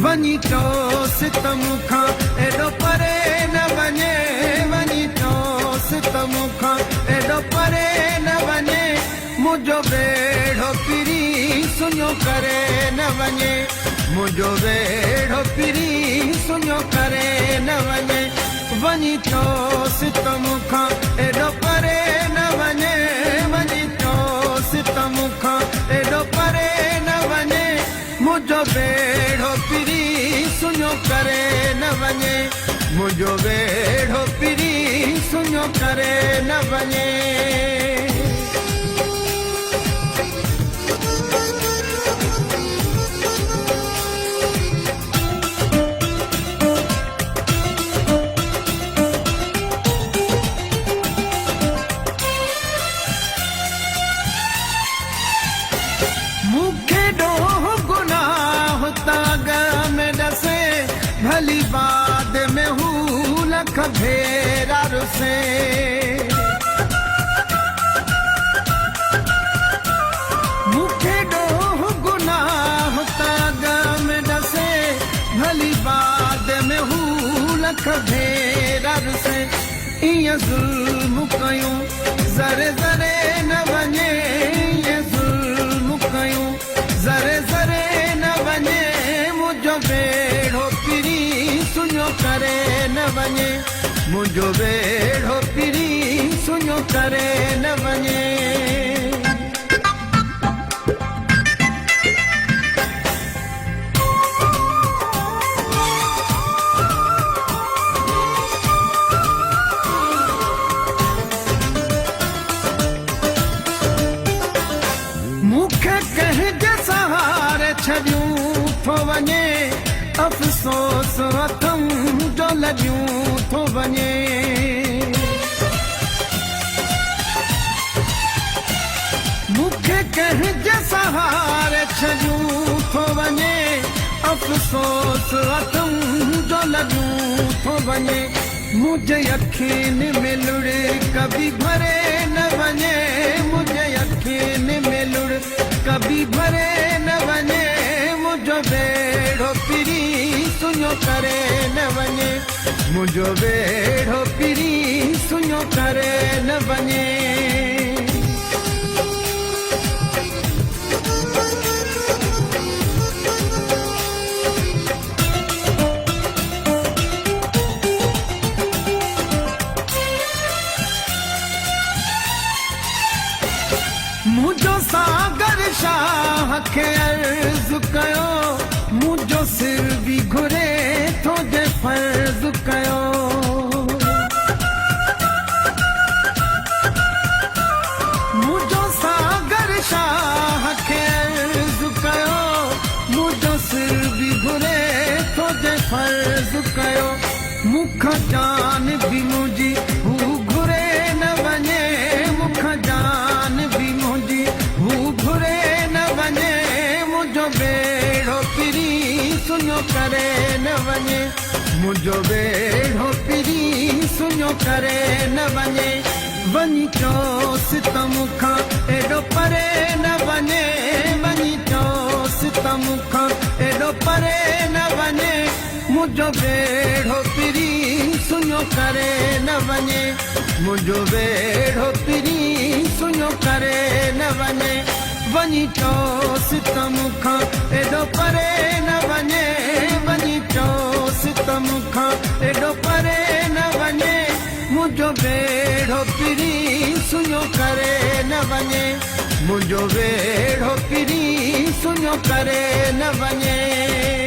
वञी चो सितम खां एॾो परे न वञे वञी चो सितम खां एॾो परे न वञे मुंहिंजो बेड़ो पिरी सुञो करे न वञे मुंहिंजो बेड़ो पिरी सुञो करे न वञे वञी चो सितम खां एॾो परे न वञे वञी चो सितम खां एॾो परे न वञे मुंहिंजो बेड़ो पिरी सुञो करे न वञे मुंहिंजो बेड़ो पिरी सुञो करे न वञे भली बाद में हूँ लख भेरा रुसे मुखे डोह गुनाह ताग में डसे भली बाद में हूँ लख भेरा रुसे इं ज़ुल्म कयूं ज़रे ज़रे न वञे इं ज़ुल्म कयूं ज़रे ज़रे न वञे मुंहिंजो बेड़ो पिरी सुञो करे न वञे मुंहिंजो बेड़ो पिरी सुञो करे न वञे मूंखे कंहिंजे सहारे छॾियूं थो वञे अफ़सोस हथम जो लॻियूं थो वञे मूंखे कंहिंजे सहारे छॾियूं थो वञे अफ़सोस हथम जो लॻियूं थो वञे मुंहिंजे अखियुनि में लुड़ कभी भरे न वञे मुंहिंजे अखियुनि में लुड़ कभी भरे न वञे मुंहिंजो बेड़ो पिरी सुञो करे न वञे मुंहिंजो बेड़ो पिरी सुञो करे न वञे मुंहिंजो सागर शाह खे अर्ज़ कयो मुंहिंजो सिर बि घुरे थो जे फर्ज़ कयो मुंहिंजो सागर शाह खे अर्ज़ कयो मुंहिंजो सिर बि घुरे थो जे फर्ज़ कयो मूंखां जान बि मुंहिंजी हू घुरे न वञे मूंखां जान बि मुंहिंजी हू घुरे न वञे मुंहिंजो बेड़ो पिरी सुञो करे न वञे मुंहिंजो बेड़ो पिरी सुञो करे न वञे वञी चो सितम खां एॾो परे न वञे वञी चो सितम खां एॾो परे न वञे मुंहिंजो बेड़ो पिरी सुञो करे न वञे मुंहिंजो बेड़ो पिरी सुञो करे न वञे वञी चो सितम खां एॾो परे न वञे वञी चो सितम खां एॾो परे न वञे मुंहिंजो बेड़ो पिरी सुञो करे न वञे मुंहिंजो बेड़ो पिरी सुञो करे न वञे